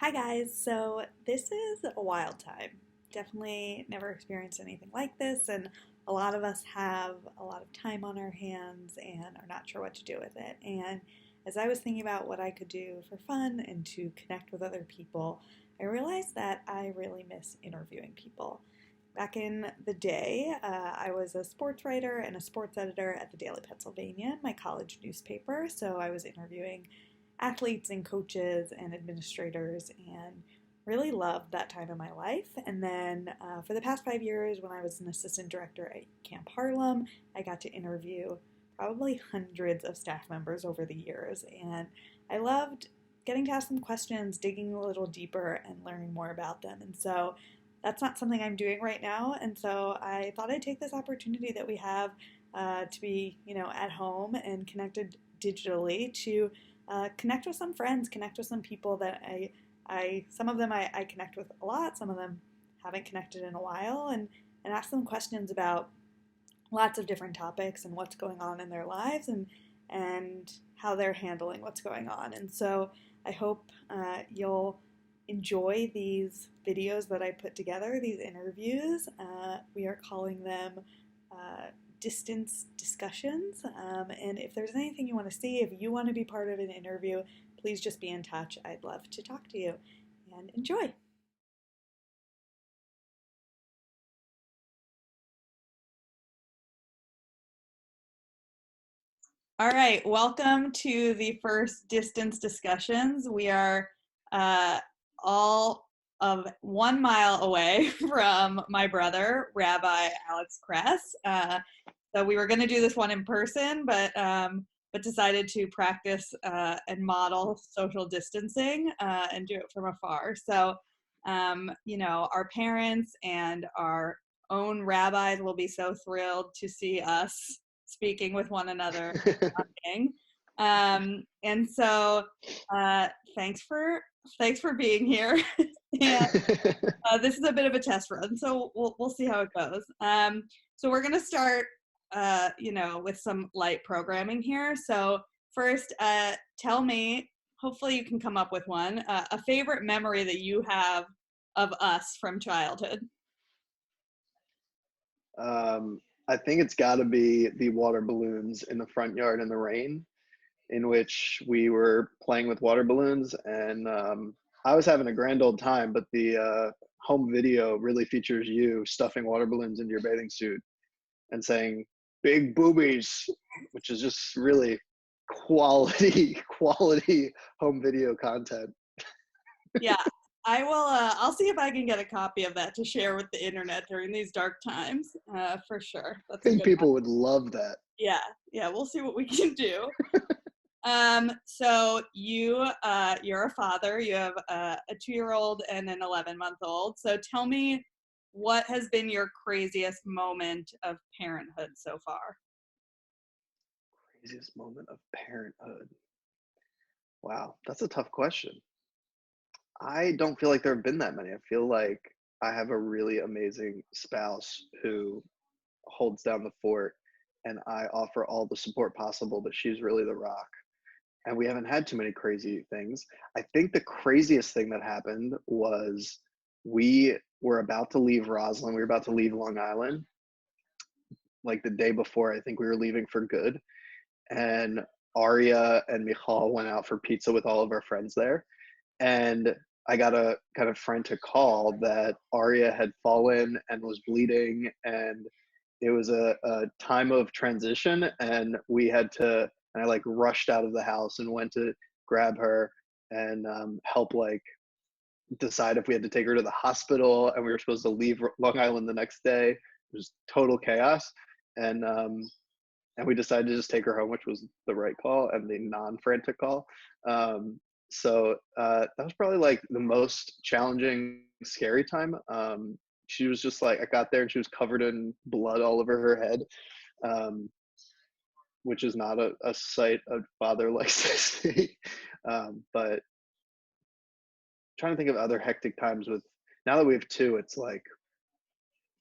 Hi guys, so this is a wild time. Definitely never experienced anything like this, and a lot of us have a lot of time on our hands and are not sure what to do with it. And as I was thinking about what I could do for fun and to connect with other people, I realized that I really miss interviewing people. Back in the day, I was a sports writer and a sports editor at the Daily Pennsylvanian, my college newspaper, so I was interviewing athletes and coaches and administrators and really loved that time of my life. And then for the past 5 years, when I was an assistant director at Camp Harlem, I got to interview probably hundreds of staff members over the years. And I loved getting to ask them questions, digging a little deeper, and learning more about them. And so that's not something I'm doing right now. And so I thought I'd take this opportunity that we have to be, at home and connected digitally to connect with some friends, connect with some people that some of them I connect with a lot, some of them haven't connected in a while, and ask them questions about lots of different topics and what's going on in their lives and how they're handling what's going on. And so I hope you'll enjoy these videos that I put together, these interviews. We are calling them uh, distance discussions. And if there's anything you want to see, if you want to be part of an interview, please just be in touch. I'd love to talk to you and enjoy. All right, welcome to the first distance discussions. We are uh, all of 1 mile away from my brother, Rabbi Alex Kress. So we were going to do this one in person, but decided to practice and model social distancing and do it from afar. So, our parents and our own rabbis will be so thrilled to see us speaking with one another. And so thanks for being here. And this is a bit of a test run, so we'll see how it goes. So we're gonna start, with some light programming here. So first, tell me. Hopefully, you can come up with one. A favorite memory that you have of us from childhood. I think it's got to be the water balloons in the front yard in the rain, in which we were playing with water balloons, and I was having a grand old time. But the home video really features you stuffing water balloons into your bathing suit and saying "big boobies," which is just really quality quality home video content. Yeah, I will. I'll see if I can get a copy of that to share with the internet during these dark times. For sure, I that's a think good one. people would love that. Yeah, yeah, we'll see what we can do. So you're a father. You have a 2-year-old and an 11-month-old. So tell me, what has been your craziest moment of parenthood so far? Craziest moment of parenthood. Wow, that's a tough question. I don't feel like there have been that many. I feel like I have a really amazing spouse who holds down the fort, and I offer all the support possible, but she's really the rock. And we haven't had too many crazy things. I think the craziest thing that happened was we were about to leave Roslyn. We were about to leave Long Island, like the day before. I think we were leaving for good. And Aria and Michal went out for pizza with all of our friends there. And I got a kind of frantic call that Arya had fallen and was bleeding, and it was a time of transition, and we had to. And I like rushed out of the house and went to grab her and help like decide if we had to take her to the hospital, and we were supposed to leave Long Island the next day. It was total chaos, and and we decided to just take her home, which was the right call and the non-frantic call. So that was probably like the most challenging, scary time. She was just like, I got there and she was covered in blood all over her head, um, which is not a sight a father likes to see. But trying to think of other hectic times with, now that we have two, it's like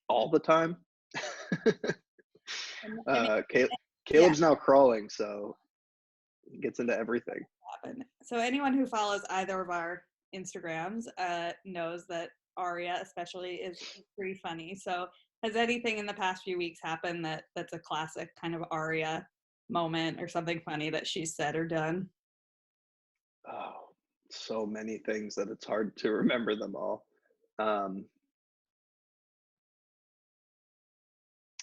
all the time. I mean, uh, yeah, Caleb's now crawling, so he gets into everything. happen. So anyone who follows either of our Instagrams knows that Aria especially is pretty funny. So has anything in the past few weeks happened that's a classic kind of Aria moment or something funny that she's said or done? Oh, so many things that it's hard to remember them all. Um,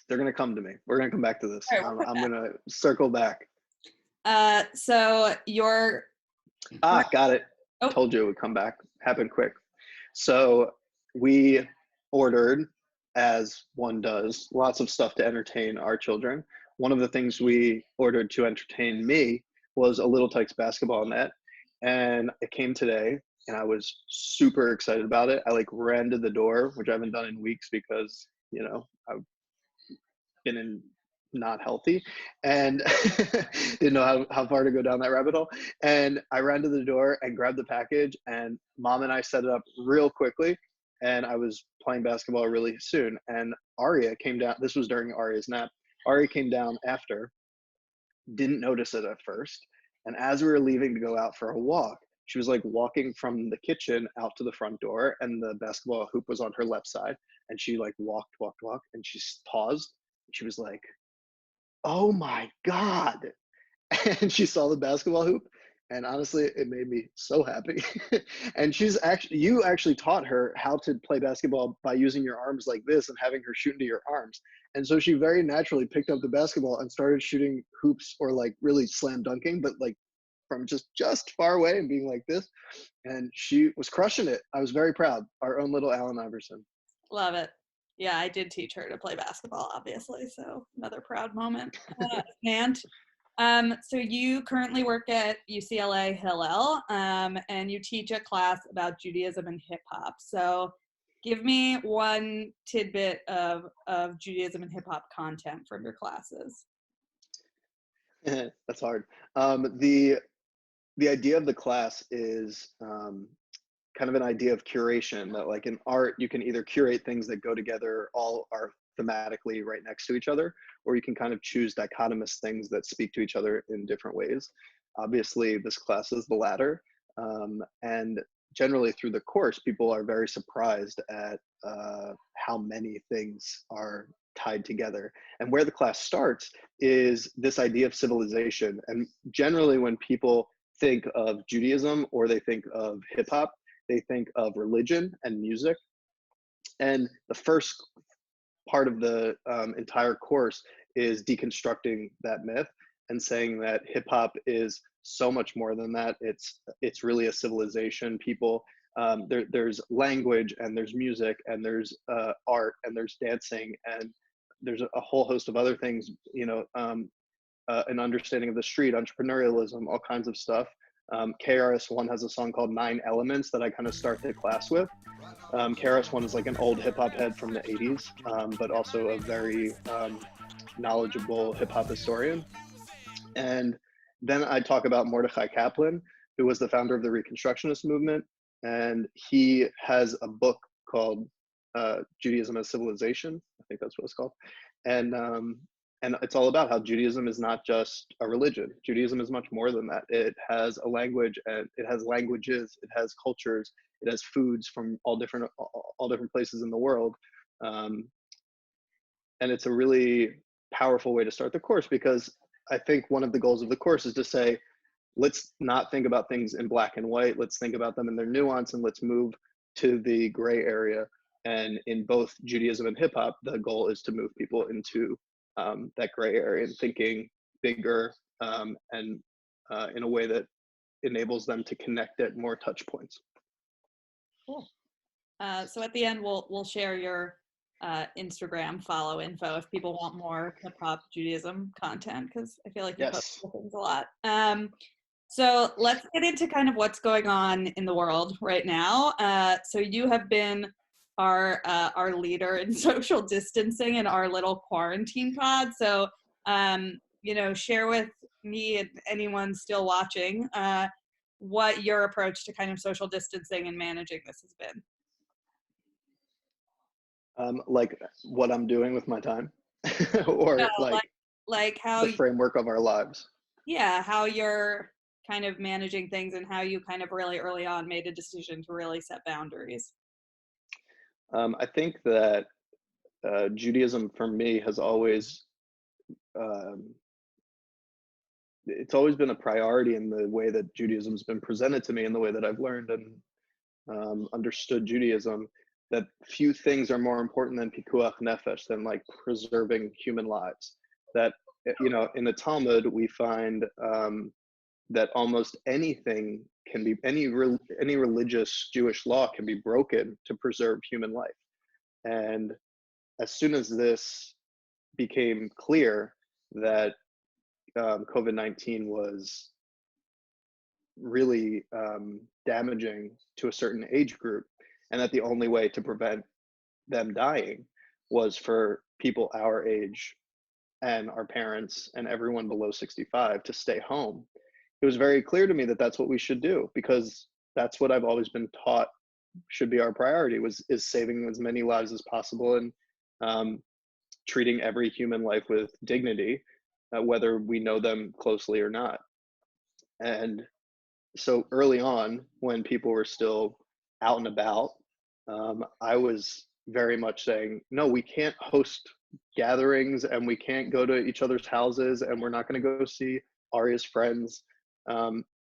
they're gonna come to me. We're gonna come back to this. All right, we'll put I'm gonna circle back. so your Got it. oh, Told you it would come back. Happened quick. So we ordered, as one does, lots of stuff to entertain our children. One of the things we ordered to entertain me was a Little Tykes basketball net, and it came today, and I was super excited about it. I like ran to the door, which I haven't done in weeks because I've been in not healthy and didn't know how far to go down that rabbit hole. And I ran to the door and grabbed the package, and mom and I set it up real quickly. And I was playing basketball really soon. And Aria came down. This was during Aria's nap. Aria came down after, didn't notice it at first. And as we were leaving to go out for a walk, she was like walking from the kitchen out to the front door, and the basketball hoop was on her left side. And she like walked, and she paused. She was like, "Oh my God." And she saw the basketball hoop. And honestly, it made me so happy. And you actually taught her how to play basketball by using your arms like this and having her shoot into your arms. And so she very naturally picked up the basketball and started shooting hoops, or like really slam dunking, but like from just far away and being like this. And she was crushing it. I was very proud. Our own little Allen Iverson. love it. Yeah, I did teach her to play basketball, obviously. So another proud moment. And so you currently work at UCLA Hillel, and you teach a class about Judaism and hip hop. So give me one tidbit of Judaism and hip hop content from your classes. That's hard. The idea of the class is kind of an idea of curation, that like in art, you can either curate things that go together, all are thematically right next to each other, or you can kind of choose dichotomous things that speak to each other in different ways. Obviously, this class is the latter. And generally through the course, people are very surprised at how many things are tied together. And where the class starts is this idea of civilization. And generally when people think of Judaism or they think of hip hop, they think of religion and music. And the first part of the entire course is deconstructing that myth and saying that hip hop is so much more than that. It's really a civilization. People, there's language, and there's music, and there's art, and there's dancing, and there's a whole host of other things. An understanding of the street, entrepreneurialism, all kinds of stuff. KRS-One has a song called 9 Elements that I kind of start the class with. KRS-One is like an old hip hop head from the 80s, but also a very knowledgeable hip hop historian. And then I talk about Mordechai Kaplan, who was the founder of the Reconstructionist movement. And he has a book called Judaism as Civilization. I think that's what it's called. And it's all about how Judaism is not just a religion. Judaism is much more than that. It has a language, and it has languages, it has cultures, it has foods from all different places in the world. And it's a really powerful way to start the course, because I think one of the goals of the course is to say, let's not think about things in black and white. Let's think about them in their nuance, and let's move to the gray area. And in both Judaism and hip hop, the goal is to move people into that gray area and thinking bigger, and in a way that enables them to connect at more touch points. Cool. So at the end, we'll share your Instagram follow info if people want more hip hop Judaism content, because I feel like you post things a lot. So let's get into kind of what's going on in the world right now. So you have been our leader in social distancing in our little quarantine pod. So share with me and anyone still watching what your approach to kind of social distancing and managing this has been. Like what I'm doing with my time, or no, like how the framework of our lives. Yeah, how you're kind of managing things and how you kind of really early on made a decision to really set boundaries? I think that Judaism for me has always um, it's always been a priority in the way that Judaism's been presented to me, in the way that I've learned and understood Judaism. That few things are more important than pikuach nefesh, than like preserving human lives. That in the Talmud we find that almost anything can be any religious Jewish law can be broken to preserve human life. And as soon as this became clear that COVID-19 was really damaging to a certain age group, and that the only way to prevent them dying was for people our age and our parents and everyone below 65 to stay home. It was very clear to me that that's what we should do, because that's what I've always been taught should be our priority, is saving as many lives as possible, and treating every human life with dignity, whether we know them closely or not. And so early on, when people were still out and about, I was very much saying, no, we can't host gatherings, and we can't go to each other's houses, and we're not going to go see Arya's friends.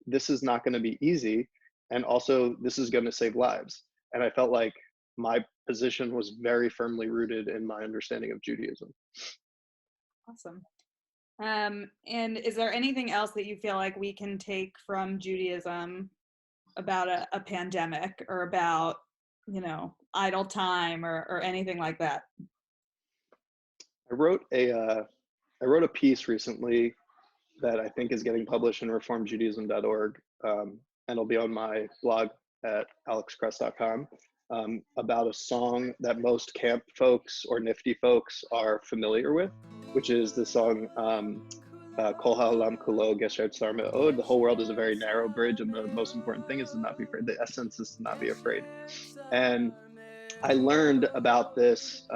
This is not going to be easy. And also, this is going to save lives. And I felt like my position was very firmly rooted in my understanding of Judaism. Awesome. And is there anything else that you feel like we can take from Judaism about a pandemic, or about, idle time, or anything like that? I wrote a piece recently that I think is getting published in reformjudaism.org, and it'll be on my blog at alexkress.com, about a song that most camp folks or nifty folks are familiar with, which is the song Kol ha'olam kulo gesher tzar me'od. The whole world is a very narrow bridge, and the most important thing is to not be afraid. The essence is to not be afraid. And I learned about this.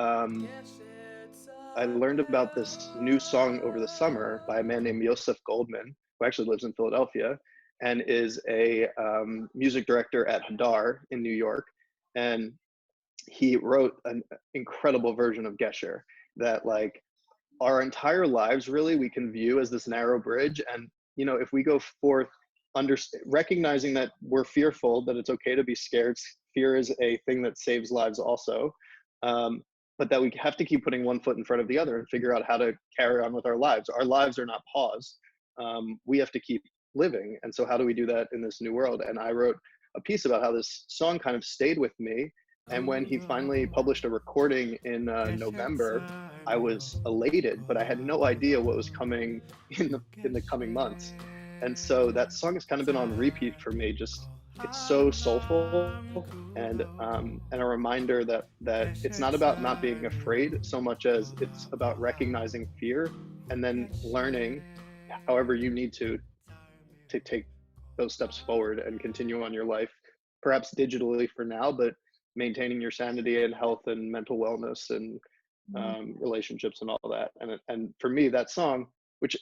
I learned about this new song over the summer by a man named Yosef Goldman, who actually lives in Philadelphia and is a music director at Hadar in New York. And he wrote an incredible version of Gesher that, like, our entire lives really we can view as this narrow bridge. And if we go forth recognizing that we're fearful, that it's okay to be scared, fear is a thing that saves lives also, but that we have to keep putting one foot in front of the other and figure out how to carry on with our lives. Our lives are not paused. We have to keep living. And so how do we do that in this new world? And I wrote a piece about how this song kind of stayed with me. And when he finally published a recording in November, I was elated, but I had no idea what was coming in the coming months. And so that song has kind of been on repeat for me. Just, it's so soulful, and a reminder that it's not about not being afraid so much as it's about recognizing fear and then learning, however you need to take those steps forward and continue on your life, perhaps digitally for now, but maintaining your sanity and health and mental wellness and relationships and all that. And for me, that song, which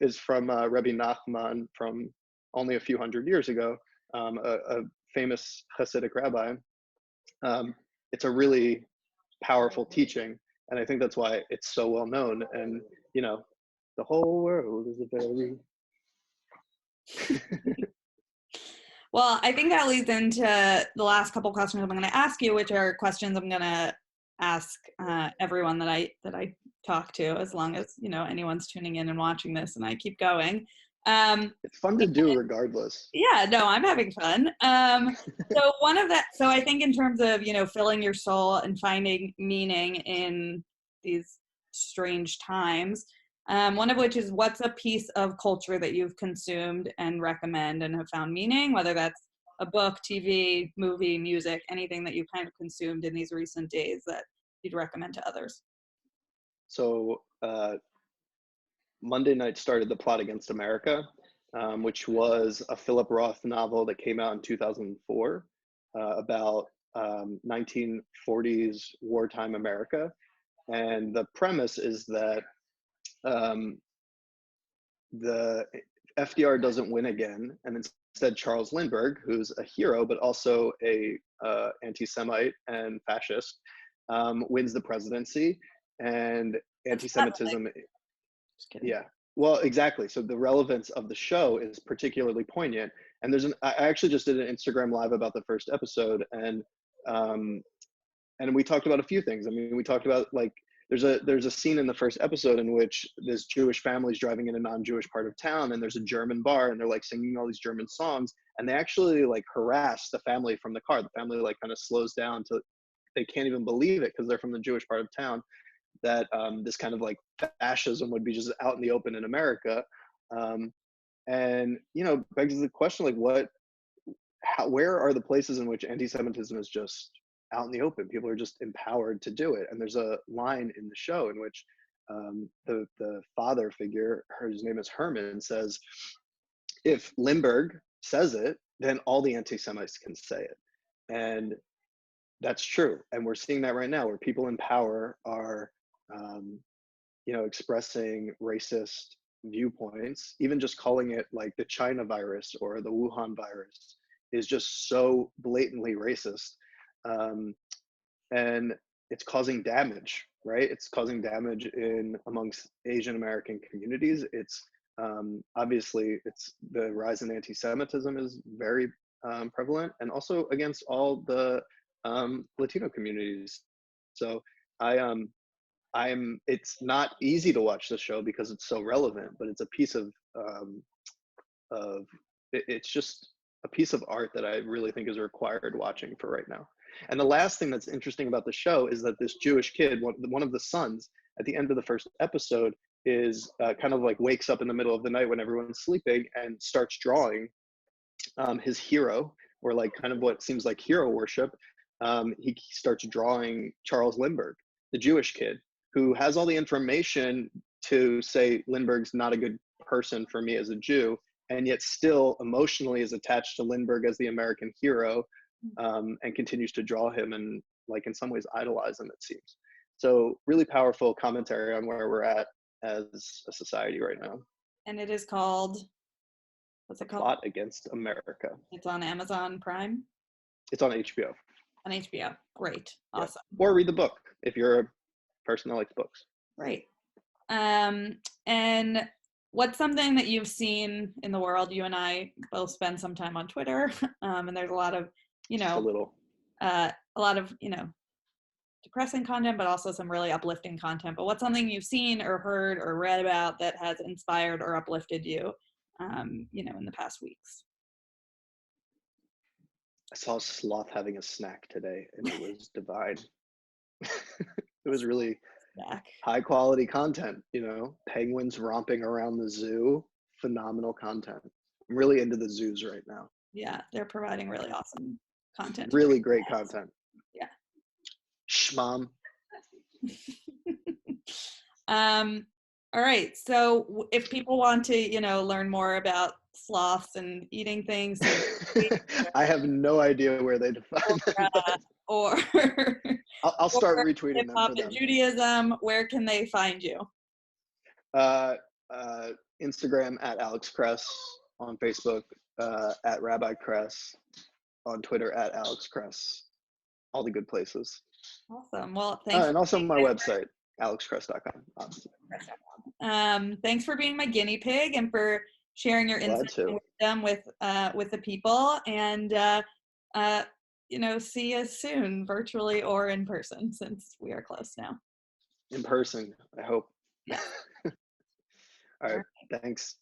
is from Rabbi Nachman from only a few hundred years ago, a famous Hasidic rabbi, it's a really powerful teaching, and I think that's why it's so well known. And the whole world is a very Well, I think that leads into the last couple questions I'm going to ask you, which are questions I'm going to ask everyone that I talk to, as long as anyone's tuning in and watching this, and I keep going. It's fun to do regardless. Yeah, no, I'm having fun. So I think in terms of filling your soul and finding meaning in these strange times, one of which is, what's a piece of culture that you've consumed and recommend and have found meaning, whether that's a book, TV, movie, music, anything that you've kind of consumed in these recent days that you'd recommend to others? So Monday night started The Plot Against America, which was a Philip Roth novel that came out in 2004 about 1940s wartime America. And the premise is that FDR doesn't win again, and instead Charles Lindbergh, who's a hero but also a anti-Semite and fascist, wins the presidency, and anti-Semitism. Just kidding. Yeah, well, exactly. So the relevance of the show is particularly poignant. And I actually just did an Instagram live about the first episode, and we talked about a few things. I mean, we talked about like there's a scene in the first episode in which this Jewish family is driving in a non-Jewish part of town, and there's a German bar, and they're like singing all these German songs, and they actually like harass the family from the car. The family like kind of slows down to, they can't even believe it because they're from the Jewish part of town, that this kind of like fascism would be just out in the open in America. And begs the question, like where are the places in which anti-Semitism is just out in the open? People are just empowered to do it. And there's a line in the show in which the father figure, his name is Herman, says, if Lindbergh says it, then all the anti-Semites can say it. And that's true. And we're seeing that right now, where people in power are expressing racist viewpoints. Even just calling it like the China virus or the Wuhan virus is just so blatantly racist. And it's causing damage, right? It's causing damage amongst Asian American communities. It's obviously the rise in anti-Semitism is very prevalent, and also against all the Latino communities. So it's not easy to watch the show because it's so relevant, but it's a piece it's just a piece of art that I really think is required watching for right now. And the last thing that's interesting about the show is that this Jewish kid, one of the sons, at the end of the first episode, is kind of like wakes up in the middle of the night when everyone's sleeping and starts drawing his hero, or like kind of what seems like hero worship. He starts drawing Charles Lindbergh, the Jewish kid, who has all the information to say Lindbergh's not a good person for me as a Jew, and yet still emotionally is attached to Lindbergh as the American hero, and continues to draw him and like in some ways idolize him, it seems. So really powerful commentary on where we're at as a society right now. And it is called, what's it called? Plot Against America. It's on Amazon Prime? It's on HBO. On HBO. Great. Awesome. Yeah. Or read the book if you're a person that likes books. Great. And what's something that you've seen in the world? You and I both spend some time on Twitter, and there's a lot of, depressing content, but also some really uplifting content. But what's something you've seen or heard or read about that has inspired or uplifted you, in the past weeks? I saw a sloth having a snack today, and it was divine. It was really high quality content, penguins romping around the zoo, phenomenal content. I'm really into the zoos right now. Yeah, they're providing really awesome content. Really great content. Yeah. Shmom. All right. So if people want to, learn more about sloths and eating things, I have no idea where they define them. Or I'll start retweeting them for them. Judaism, where can they find you? Instagram at Alex Kress, on Facebook at Rabbi Kress, on Twitter at Alex Kress. All the good places. Awesome. Well, thanks. And also my website, alexkress.com. Thanks for being my guinea pig and for sharing your insights and wisdom with the people. And see you soon, virtually or in person, since we are close now. In person, I hope. Yeah. All right. Thanks.